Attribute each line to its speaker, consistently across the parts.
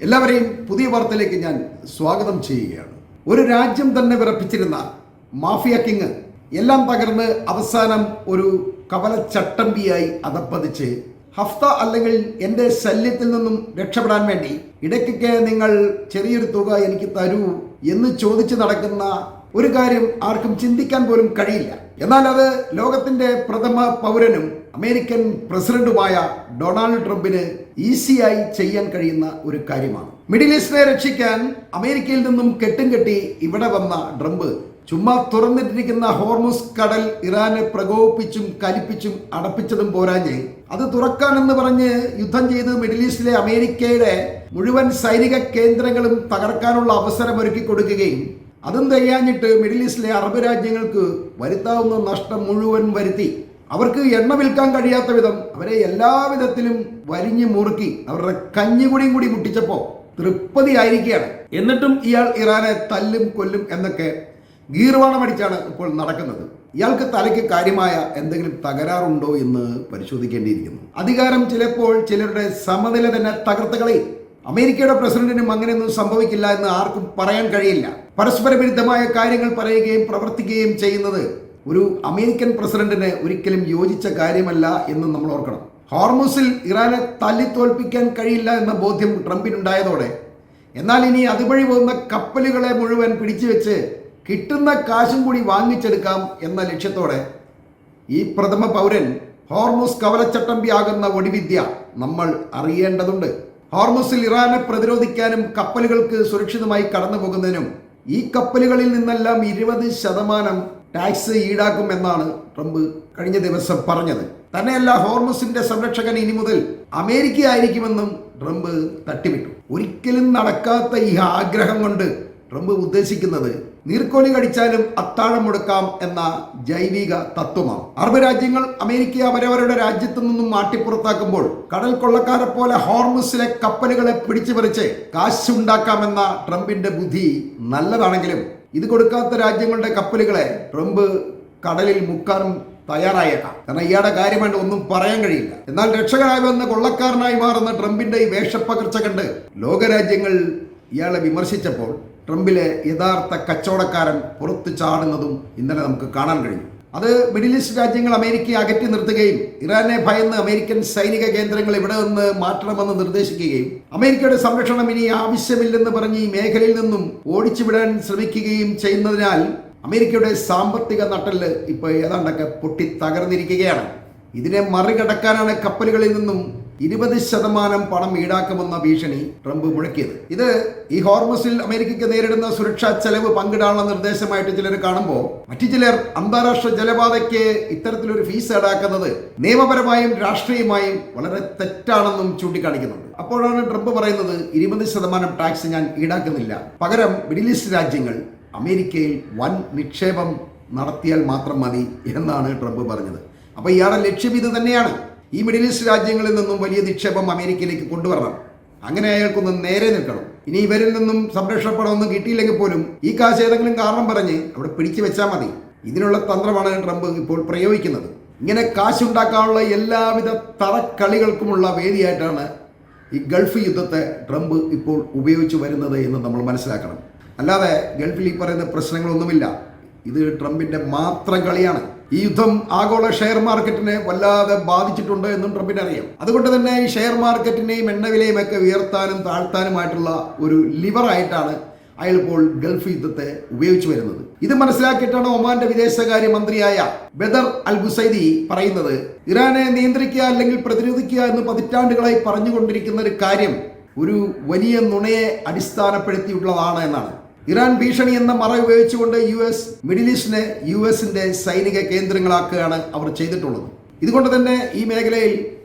Speaker 1: എല്ലാവരെയും പുതിയ വാർത്തയിലേക്ക് ഞാൻ സ്വാഗതം ചെയ്യുകയാണ്. ഒരു രാജ്യം തന്നെ വിറപ്പിച്ചിരുന്ന മാഫിയ കിങ് എല്ലാം തകർന്ന് അവസാനം ഒരു കവലച്ചട്ടമ്പിയായി അധപ്പതിച്ച് ഹഫ്ത അല്ലെങ്കിൽ എൻ്റെ ശല്യത്തിൽ നിന്നും രക്ഷപ്പെടാൻ വേണ്ടി ഇടയ്ക്കൊക്കെ നിങ്ങൾ ചെറിയൊരു തുക എനിക്ക് തരൂ എന്ന് ചോദിച്ച് നടക്കുന്ന ഒരു കാര്യം ആർക്കും ചിന്തിക്കാൻ പോലും കഴിയില്ല. എന്നാൽ അത് ലോകത്തിന്റെ പ്രഥമ പൗരനും അമേരിക്കൻ പ്രസിഡന്റുമായ ഡൊണാൾഡ് ട്രംപിന് ഈസിയായി ചെയ്യാൻ കഴിയുന്ന ഒരു കാര്യമാണ്. മിഡിൽ ഈസ്റ്റിനെ രക്ഷിക്കാൻ അമേരിക്കയിൽ നിന്നും കെട്ടും കെട്ടി ഇവിടെ വന്ന ട്രംപ് ചുമ്മാ തുറന്നിട്ടിരിക്കുന്ന ഹോർമുസ് കടൽ ഇറാനെ പ്രകോപിപ്പിച്ചും കലിപ്പിച്ചും അടപ്പിച്ചതും പോരാഞ്ഞ് അത് തുറക്കാനെന്ന് പറഞ്ഞ് യുദ്ധം ചെയ്ത് മിഡിൽ ഈസ്റ്റിലെ അമേരിക്കയുടെ മുഴുവൻ സൈനിക കേന്ദ്രങ്ങളും തകർക്കാനുള്ള അവസരം ഒരുക്കി കൊടുക്കുകയും അതും തികയാഞ്ഞിട്ട് മിഡിൽ ഈസ്റ്റിലെ അറബ് രാജ്യങ്ങൾക്ക് വരുത്താവുന്ന നഷ്ടം മുഴുവൻ വരുത്തി അവർക്ക് എണ്ണ വിൽക്കാൻ കഴിയാത്ത വിധം അവരെ എല്ലാവിധത്തിലും വരിഞ്ഞു മുറുക്കി അവരുടെ കഞ്ഞികുടിയും കൂടി മുട്ടിച്ചപ്പോൾ തൃപ്തിയായിരിക്കുകയാണ്. എന്നിട്ടും ഇയാൾ ഇറാനെ തല്ലും കൊല്ലും എന്നൊക്കെ ഗീർവാണമടിച്ചാണ് ഇപ്പോൾ നടക്കുന്നത്. ഇയാൾക്ക് തലയ്ക്ക് കാര്യമായ എന്തെങ്കിലും തകരാറുണ്ടോ എന്ന് പരിശോധിക്കേണ്ടിയിരിക്കുന്നു. അധികാരം ചിലപ്പോൾ ചിലരുടെ സമനില തന്നെ തകർത്ത് കളയും. അമേരിക്കയുടെ പ്രസിഡന്റിനും അങ്ങനെയൊന്നും സംഭവിക്കില്ല എന്ന് ആർക്കും പറയാൻ കഴിയില്ല. പരസ്പര വിരുദ്ധമായ കാര്യങ്ങൾ പറയുകയും പ്രവർത്തിക്കുകയും ചെയ്യുന്നത് ഒരു അമേരിക്കൻ പ്രസിഡന്റിന് ഒരിക്കലും യോജിച്ച കാര്യമല്ല എന്ന് നമ്മൾ ഓർക്കണം. ഹോർമുസിൽ ഇറാനെ തല്ലിത്തോൽപ്പിക്കാൻ കഴിയില്ല എന്ന ബോധ്യം ട്രംപിനുണ്ടായതോടെ എന്നാൽ ഇനി അതുവഴി പോകുന്ന കപ്പലുകളെ മുഴുവൻ പിടിച്ചു വെച്ച് കിട്ടുന്ന കാശും കൂടി വാങ്ങിച്ചെടുക്കാം എന്ന ലക്ഷ്യത്തോടെ ഈ പ്രഥമ പൗരൻ ഹോർമുസ് കവലച്ചട്ടമ്പിയാകുന്ന ഒടിവിദ്യ നമ്മൾ അറിയേണ്ടതുണ്ട്. ഹോർമുസിൽ ഇറാനെ പ്രതിരോധിക്കാനും കപ്പലുകൾക്ക് സുരക്ഷിതമായി കടന്നു പോകുന്നതിനും ഈ കപ്പലുകളിൽ നിന്നെല്ലാം 20% ടാക്സ് ഈടാക്കുമെന്നാണ് ട്രംപ് കഴിഞ്ഞ ദിവസം പറഞ്ഞത്. തന്നെയല്ല, ഹോർമുസിന്റെ സംരക്ഷകൻ ഇനി മുതൽ അമേരിക്ക ആയിരിക്കുമെന്നും ട്രംപ് തട്ടിവിട്ടു. ഒരിക്കലും നടക്കാത്ത ഈ ആഗ്രഹം കൊണ്ട് ട്രംപ് ഉദ്ദേശിക്കുന്നത് നീർക്കോലി കടിച്ചാലും അത്താഴം മുടക്കാം എന്ന ജൈവിക തത്വമാണ്. അറബ് രാജ്യങ്ങൾ അമേരിക്കയെ അവരവരുടെ രാജ്യത്തു നിന്നും മാറ്റിപ്പുറത്താക്കുമ്പോൾ കടൽ കൊള്ളക്കാരെ പോലെ ഹോർമുസിലെ കപ്പലുകളെ പിടിച്ചുപറിച്ച് കാശുണ്ടാക്കാമെന്ന ട്രംപിന്റെ ബുദ്ധി നല്ലതാണെങ്കിലും ഇത് കൊടുക്കാത്ത രാജ്യങ്ങളുടെ കപ്പലുകളെ ട്രംപ് കടലിൽ മുക്കാനും തയ്യാറായേക്കാം. കാരണം ഇയാളുടെ കാര്യമായിട്ട് ഒന്നും പറയാൻ കഴിയില്ല. എന്നാൽ രക്ഷകനായി വന്ന കൊള്ളക്കാരനായി മാറുന്ന ട്രംപിന്റെ ഈ വേഷപ്പകർച്ച കണ്ട് ലോകരാജ്യങ്ങൾ ഇയാളെ വിമർശിച്ചപ്പോൾ ട്രംപിലെ യഥാർത്ഥ കച്ചവടക്കാരൻ പുറത്തു ചാടുന്നതും ഇന്നലെ നമുക്ക് കാണാൻ കഴിഞ്ഞു. അത് മിഡിൽ ഈസ്റ്റ് രാജ്യങ്ങൾ അമേരിക്കയെ അകറ്റി നിർത്തുകയും ഇറാനെ ഭയന്ന് അമേരിക്കൻ സൈനിക കേന്ദ്രങ്ങൾ ഇവിടെ നിന്ന് മാറ്റണമെന്ന് നിർദ്ദേശിക്കുകയും അമേരിക്കയുടെ സംരക്ഷണം ഇനി ആവശ്യമില്ലെന്ന് പറഞ്ഞ് ഈ മേഖലയിൽ നിന്നും ഓടിച്ചുവിടാൻ ശ്രമിക്കുകയും ചെയ്യുന്നതിനാൽ അമേരിക്കയുടെ സാമ്പത്തിക നട്ടെല്ല് ഇപ്പോൾ ഏതാണ്ടൊക്കെ പൊട്ടി തകർന്നിരിക്കുകയാണ്. ഇതിനെ മറികടക്കാനാണ് കപ്പലുകളിൽ നിന്നും 20% പണം ഈടാക്കുമെന്ന ഭീഷണി ട്രംപ് മുഴക്കിയത്. ഇത് ഈ ഹോർമുസിൽ അമേരിക്കയ്ക്ക് നേരിടുന്ന സുരക്ഷാ ചെലവ് പങ്കിടാനുള്ള നിർദ്ദേശമായിട്ട് ചിലർ കാണുമ്പോൾ മറ്റു ചിലർ അന്താരാഷ്ട്ര ജലപാതയ്ക്ക് ഇത്തരത്തിലൊരു ഫീസ് ഈടാക്കുന്നത് നിയമപരമായും രാഷ്ട്രീയമായും വളരെ തെറ്റാണെന്നും ചൂണ്ടിക്കാണിക്കുന്നുണ്ട്. അപ്പോഴാണ് ട്രംപ് പറയുന്നത് 20% ടാക്സ് ഞാൻ ഈടാക്കുന്നില്ല, പകരം മിഡിൽ ഈസ്റ്റ് രാജ്യങ്ങൾ അമേരിക്കയിൽ വൻ നിക്ഷേപം നടത്തിയാൽ മാത്രം മതി എന്നാണ് ട്രംപ് പറഞ്ഞത്. അപ്പോൾ ഇയാളുടെ ലക്ഷ്യം ഇത് തന്നെയാണ്. ഈ മിഡിൽ ഈസ്റ്റ് രാജ്യങ്ങളിൽ നിന്നും വലിയ നിക്ഷേപം അമേരിക്കയിലേക്ക് കൊണ്ടുവരണം. അങ്ങനെ അയാൾക്കൊന്ന് നേരെ നിൽക്കണം. ഇനി ഇവരിൽ നിന്നും സംരക്ഷണ പണമൊന്നും കിട്ടിയില്ലെങ്കിൽ പോലും ഈ കാശ് ഏതെങ്കിലും കാരണം പറഞ്ഞ് അവിടെ പിടിച്ചു വെച്ചാൽ മതി. ഇതിനുള്ള തന്ത്രമാണ് ട്രംപ് ഇപ്പോൾ പ്രയോഗിക്കുന്നത്. ഇങ്ങനെ കാശുണ്ടാക്കാനുള്ള എല്ലാവിധ തറക്കളികൾക്കുമുള്ള വേദിയായിട്ടാണ് ഈ ഗൾഫ് യുദ്ധത്തെ ട്രംപ് ഇപ്പോൾ ഉപയോഗിച്ചു വരുന്നത് എന്ന് നമ്മൾ മനസ്സിലാക്കണം. അല്ലാതെ ഗൾഫിൽ ഈ പറയുന്ന പ്രശ്നങ്ങളൊന്നുമില്ല. ഇത് ട്രംപിന്റെ മാത്രം കളിയാണ്. ഈ യുദ്ധം ആഗോള ഷെയർ മാർക്കറ്റിനെ വല്ലാതെ ബാധിച്ചിട്ടുണ്ട് എന്നും ട്രംപിന് അറിയാം. അതുകൊണ്ട് തന്നെ ഈ ഷെയർ മാർക്കറ്റിനെയും എണ്ണവിലയും ഒക്കെ ഉയർത്താനും താഴ്ത്താനുമായിട്ടുള്ള ഒരു ലിവറായിട്ടാണ് അയാൾ ഇപ്പോൾ ഗൾഫ് യുദ്ധത്തെ ഉപയോഗിച്ചു വരുന്നത്. ഇത് മനസ്സിലാക്കിയിട്ടാണ് ഒമാന്റെ വിദേശകാര്യ മന്ത്രിയായ ബദർ അൽ ബുസൈദി പറയുന്നത്, ഇറാനെ നിയന്ത്രിക്കുക അല്ലെങ്കിൽ പ്രതിരോധിക്കുക എന്ന് പതിറ്റാണ്ടുകളായി പറഞ്ഞുകൊണ്ടിരിക്കുന്ന ഒരു കാര്യം ഒരു വലിയ നുണയെ അടിസ്ഥാനപ്പെടുത്തിയുള്ളതാണ് എന്നാണ്. ഇറാൻ ഭീഷണി എന്ന മറ ഉപയോഗിച്ചുകൊണ്ട് മിഡിൽ ഈസ്റ്റിനെ യുഎസിന്റെ സൈനിക കേന്ദ്രങ്ങളാക്കുകയാണ് അവർ ചെയ്തിട്ടുള്ളത്. ഇതുകൊണ്ട് തന്നെ ഈ മേഖലയിൽ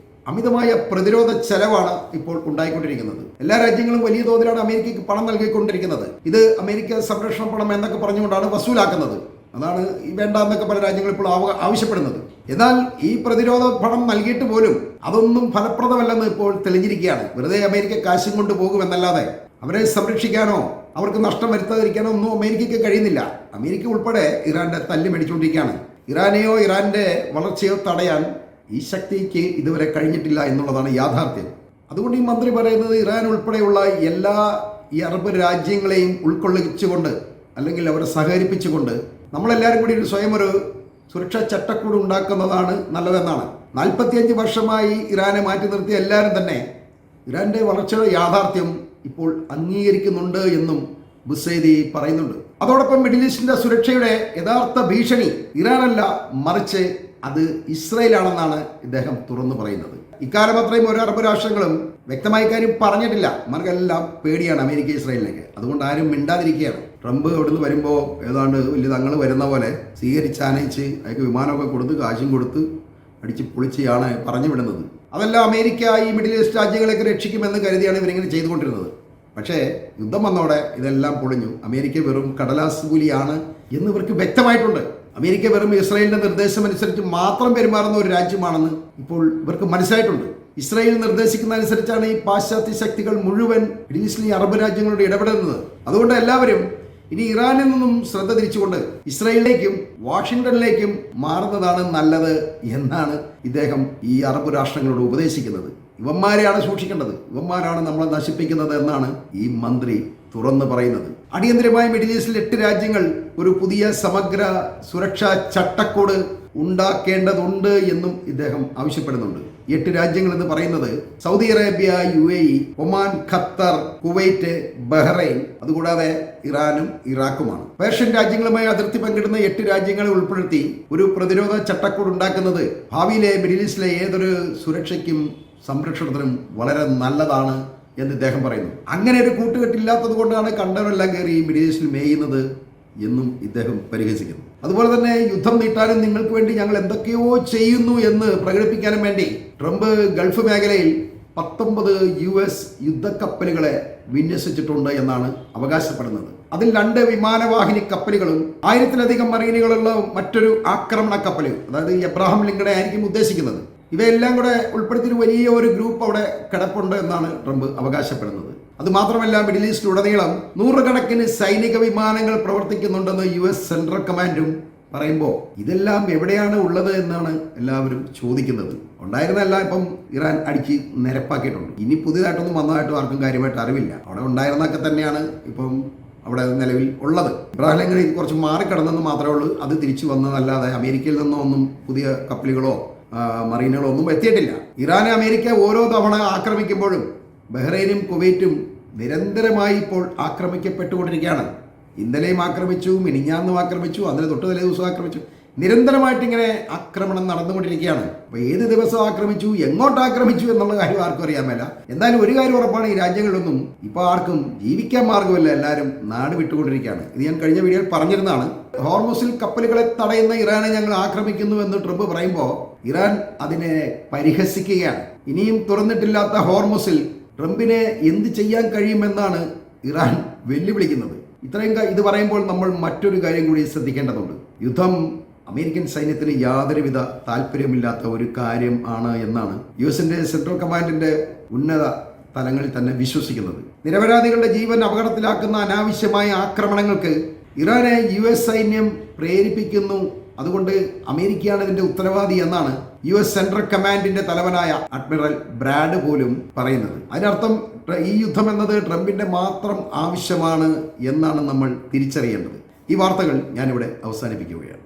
Speaker 1: അമിതമായ പ്രതിരോധ ചെലവാണ് ഇപ്പോൾ ഉണ്ടായിക്കൊണ്ടിരിക്കുന്നത്. എല്ലാ രാജ്യങ്ങളും വലിയ തോതിലാണ് അമേരിക്കയ്ക്ക് പണം നൽകിക്കൊണ്ടിരിക്കുന്നത്. ഇത് അമേരിക്ക സംരക്ഷണ പണം എന്നൊക്കെ പറഞ്ഞുകൊണ്ടാണ് വസൂലാക്കുന്നത്. അതാണ് ഈ വേണ്ട എന്നൊക്കെ പല രാജ്യങ്ങളും ഇപ്പോൾ ആവശ്യപ്പെടുന്നത്. എന്നാൽ ഈ പ്രതിരോധ പണം നൽകിയിട്ട് പോലും അതൊന്നും ഫലപ്രദമല്ലെന്ന് ഇപ്പോൾ തെളിഞ്ഞിരിക്കുകയാണ്. വെറുതെ അമേരിക്ക കാശും കൊണ്ട് പോകുമെന്നല്ലാതെ അവരെ സംരക്ഷിക്കാനോ അവർക്ക് നഷ്ടം വരുത്താതിരിക്കാനോ ഒന്നും അമേരിക്കയ്ക്ക് കഴിയുന്നില്ല. അമേരിക്ക ഉൾപ്പെടെ ഇറാന്റെ തല്ല് മേടിച്ചുകൊണ്ടിരിക്കുകയാണ്. ഇറാനെയോ ഇറാന്റെ വളർച്ചയോ തടയാൻ ഈ ശക്തിക്ക് ഇതുവരെ കഴിഞ്ഞിട്ടില്ല എന്നുള്ളതാണ് യാഥാർത്ഥ്യം. അതുകൊണ്ട് ഈ മന്ത്രി പറയുന്നത് ഇറാൻ ഉൾപ്പെടെയുള്ള എല്ലാ ഈ അറബ് രാജ്യങ്ങളെയും ഉൾക്കൊള്ളിച്ചുകൊണ്ട് അല്ലെങ്കിൽ അവരെ സഹകരിപ്പിച്ചുകൊണ്ട് നമ്മളെല്ലാവരും കൂടി സ്വയം ഒരു സുരക്ഷാ ചട്ടക്കൂട് ഉണ്ടാക്കുന്നതാണ് നല്ലതെന്നാണ്. 45 വർഷമായി ഇറാനെ മാറ്റി നിർത്തിയ എല്ലാവരും തന്നെ ഇറാന്റെ വളർച്ചയുടെ യാഥാർത്ഥ്യം ഇപ്പോൾ അംഗീകരിക്കുന്നുണ്ട് എന്നും ബുസൈദി പറയുന്നുണ്ട്. അതോടൊപ്പം മിഡിൽ ഈസ്റ്റിന്റെ സുരക്ഷയുടെ യഥാർത്ഥ ഭീഷണി ഇറാനല്ല, മറിച്ച് അത് ഇസ്രായേലാണെന്നാണ് ഇദ്ദേഹം തുറന്നു പറയുന്നത്. ഇക്കാലം അത്രയും ഒരു അറബ് രാഷ്ട്രങ്ങളും വ്യക്തമായ കാര്യം പറഞ്ഞിട്ടില്ല. മാർക്കെല്ലാം പേടിയാണ് അമേരിക്ക ഇസ്രായേലിലേക്ക്. അതുകൊണ്ട് ആരും മിണ്ടാതിരിക്കുകയാണ്. ട്രംപ് അവിടുന്ന് വരുമ്പോൾ ഏതാണ്ട് വലിയ തങ്ങൾ വരുന്ന പോലെ സ്വീകരിച്ചാനയിച്ച് അയാൾക്ക് വിമാനമൊക്കെ കൊടുത്ത് കാശും കൊടുത്ത് അടിച്ച് പൊളിച്ചാണ് പറഞ്ഞു വിടുന്നത്. അതെല്ലാം അമേരിക്ക ഈ മിഡിൽ ഈസ്റ്റ് രാജ്യങ്ങളെയൊക്കെ രക്ഷിക്കുമെന്ന് കരുതിയാണ് ഇവരിങ്ങനെ ചെയ്തുകൊണ്ടിരുന്നത്. പക്ഷേ യുദ്ധം വന്നോടെ ഇതെല്ലാം പൊളിഞ്ഞു. അമേരിക്ക വെറും കടലാസ് കൂലിയാണ് എന്ന് ഇവർക്ക് വ്യക്തമായിട്ടുണ്ട്. അമേരിക്ക വെറും ഇസ്രായേലിന്റെ നിർദ്ദേശം അനുസരിച്ച് മാത്രം പെരുമാറുന്ന ഒരു രാജ്യമാണെന്ന് ഇപ്പോൾ ഇവർക്ക് മനസ്സിലായിട്ടുണ്ട്. ഇസ്രായേൽ നിർദ്ദേശിക്കുന്ന അനുസരിച്ചാണ് ഈ പാശ്ചാത്യ ശക്തികൾ മുഴുവൻ മിഡിൽ ഈസ്റ്റിലെ അറബ് രാജ്യങ്ങളോട് ഇടപെടുന്നത്. അതുകൊണ്ട് എല്ലാവരും ഇനി ഇറാനിൽ നിന്നും ശ്രദ്ധ തിരിച്ചുകൊണ്ട് ഇസ്രായേലിലേക്കും വാഷിംഗ്ടണിലേക്കും മാറുന്നതാണ് നല്ലത് എന്നാണ് ഇദ്ദേഹം ഈ അറബ് രാഷ്ട്രങ്ങളോട് ഉപദേശിക്കുന്നത്. ഇവന്മാരെയാണ് സൂക്ഷിക്കേണ്ടത്, ഇവന്മാരാണ് നമ്മളെ നശിപ്പിക്കുന്നത് എന്നാണ് ഈ മന്ത്രി തുറന്നു പറയുന്നത്. അടിയന്തരമായി മിഡിൽ ഈസ്റ്റിൽ 8 രാജ്യങ്ങൾ ഒരു പുതിയ സമഗ്ര സുരക്ഷാ ചട്ടക്കൂട് ഉണ്ടാക്കേണ്ടതുണ്ട് എന്നും ഇദ്ദേഹം ആവശ്യപ്പെടുന്നുണ്ട്. 8 രാജ്യങ്ങൾ എന്ന് പറയുന്നത് Saudi Arabia, UAE, Oman, Qatar, Kuwait, Bahrain, അതുകൂടാതെ ഇറാനും ഇറാഖുമാണ്. പേർഷ്യൻ രാജ്യങ്ങളുമായി അതിർത്തി പങ്കിടുന്ന 8 രാജ്യങ്ങളെ ഉൾപ്പെടുത്തി ഒരു പ്രതിരോധ ചട്ടക്കൂട് ഉണ്ടാക്കുന്നത് ഭാവിയിലെ മിഡിൽ ഈസ്റ്റിലെ ഏതൊരു സുരക്ഷയ്ക്കും സംരക്ഷണത്തിനും വളരെ നല്ലതാണ് എന്ന് ഇദ്ദേഹം പറയുന്നു. അങ്ങനെ ഒരു കൂട്ടുകെട്ടില്ലാത്തത് കൊണ്ടാണ് കണ്ടവരെല്ലാം കയറി മിഡിൽ ഈസ്റ്റിൽ മേയുന്നത് എന്നും ഇദ്ദേഹം പരിഹസിക്കുന്നു. അതുപോലെ തന്നെ യുദ്ധം നീട്ടാനും നിങ്ങൾക്ക് വേണ്ടി ഞങ്ങൾ എന്തൊക്കെയോ ചെയ്യുന്നു എന്ന് പ്രകടിപ്പിക്കാനും വേണ്ടി ട്രംപ് ഗൾഫ് മേഖലയിൽ 19 US യുദ്ധക്കപ്പലുകളെ വിന്യസിച്ചിട്ടുണ്ട് എന്നാണ് അവകാശപ്പെടുന്നത്. അതിൽ 2 വിമാനവാഹിനി കപ്പലുകളും 1000-ലധികം മറീനുകളുള്ള മറ്റൊരു ആക്രമണ കപ്പലും, അതായത് എബ്രഹാം ലിങ്കണെ ആയിരിക്കും ഉദ്ദേശിക്കുന്നത്. ഇവയെല്ലാം കൂടെ ഉൾപ്പെടുത്തി വലിയ ഒരു ഗ്രൂപ്പ് അവിടെ കിടപ്പുണ്ട് എന്നാണ് ട്രംപ് അവകാശപ്പെടുന്നത്. അതുമാത്രമല്ല, മിഡിൽ ഈസ്റ്റിലുടനീളം 100 കണക്കിന് സൈനിക വിമാനങ്ങൾ പ്രവർത്തിക്കുന്നുണ്ടെന്ന് US സെൻട്രൽ കമാൻഡും പറയുമ്പോൾ ഇതെല്ലാം എവിടെയാണ് ഉള്ളത് എന്നാണ് എല്ലാവരും ചോദിക്കുന്നത്. ഉണ്ടായിരുന്നല്ല ഇപ്പം ഇറാൻ അടിച്ച് നിരപ്പാക്കിയിട്ടുണ്ട്. ഇനി പുതിയതായിട്ടൊന്നും വന്നതായിട്ടും ആർക്കും കാര്യമായിട്ട് അറിവില്ല. അവിടെ ഉണ്ടായിരുന്നൊക്കെ തന്നെയാണ് ഇപ്പം അവിടെ നിലവിൽ ഉള്ളത്. ഇബ്രാഹിം കുറച്ച് മാറിക്കിടന്നെന്ന് മാത്രമേ ഉള്ളൂ. അത് തിരിച്ചു വന്നതല്ലാതെ അമേരിക്കയിൽ നിന്നൊന്നും പുതിയ കപ്പലുകളോ മറീനുകളോ ഒന്നും എത്തിയിട്ടില്ല. ഇറാനെ അമേരിക്ക ഓരോ തവണ ആക്രമിക്കുമ്പോഴും ബഹ്റൈനും കുവൈറ്റും നിരന്തരമായി ഇപ്പോൾ ആക്രമിക്കപ്പെട്ടുകൊണ്ടിരിക്കുകയാണ്. ഇന്നലെയും ആക്രമിച്ചു, മിനിഞ്ഞാന്നും ആക്രമിച്ചു, അതിന് തൊട്ട് തലേ ദിവസം ആക്രമിച്ചു. നിരന്തരമായിട്ട് ഇങ്ങനെ ആക്രമണം നടന്നുകൊണ്ടിരിക്കുകയാണ്. അപ്പോൾ ഏത് ദിവസം ആക്രമിച്ചു, എങ്ങോട്ട് ആക്രമിച്ചു എന്നുള്ള കാര്യം ആർക്കും അറിയാൻ മേല. എന്തായാലും ഒരു കാര്യം ഉറപ്പാണ്, ഈ രാജ്യങ്ങളിലൊന്നും ഇപ്പോൾ ആർക്കും ജീവിക്കാൻ മാർഗമില്ല. എല്ലാവരും നാട് വിട്ടുകൊണ്ടിരിക്കുകയാണ്. ഇത് ഞാൻ കഴിഞ്ഞ വീഡിയോയിൽ പറഞ്ഞിരുന്നതാണ്. ഹോർമുസിൽ കപ്പലുകളെ തടയുന്ന ഇറാനെ ഞങ്ങൾ ആക്രമിക്കുന്നു എന്ന് ട്രംപ് പറയുമ്പോൾ ഇറാൻ അതിനെ പരിഹസിക്കുകയാണ്. ഇനിയും തുറന്നിട്ടില്ലാത്ത ഹോർമുസിൽ ട്രംപിനെ എന്ത് ചെയ്യാൻ കഴിയുമെന്നാണ് ഇറാൻ വെല്ലുവിളിക്കുന്നത്. ഇത് പറയുമ്പോൾ നമ്മൾ മറ്റൊരു കാര്യം കൂടി ശ്രദ്ധിക്കേണ്ടതുണ്ട്. യുദ്ധം അമേരിക്കൻ സൈന്യത്തിന് യാതൊരുവിധ താല്പര്യമില്ലാത്ത ഒരു കാര്യം ആണ് എന്നാണ് US സെൻട്രൽ കമാൻഡിന്റെ ഉന്നത തലങ്ങളിൽ തന്നെ വിശ്വസിക്കുന്നത്. നിരപരാധികളുടെ ജീവൻ അപകടത്തിലാക്കുന്ന അനാവശ്യമായ ആക്രമണങ്ങൾക്ക് ഇറാനെ US സൈന്യം പ്രേരിപ്പിക്കുന്നു. അതുകൊണ്ട് അമേരിക്കയാണ് ഇതിന്റെ ഉത്തരവാദി എന്നാണ് US സെൻട്രൽ കമാൻഡിന്റെ തലവനായ അഡ്മിറൽ ബ്രാഡ് പോലും പറയുന്നത്. അതിനർത്ഥം ഈ യുദ്ധം എന്നത് ട്രംപിന്റെ മാത്രം ആവശ്യമാണ് എന്നാണ് നമ്മൾ തിരിച്ചറിയേണ്ടത്. ഈ വാർത്തകൾ ഞാനിവിടെ അവസാനിപ്പിക്കുകയാണ്.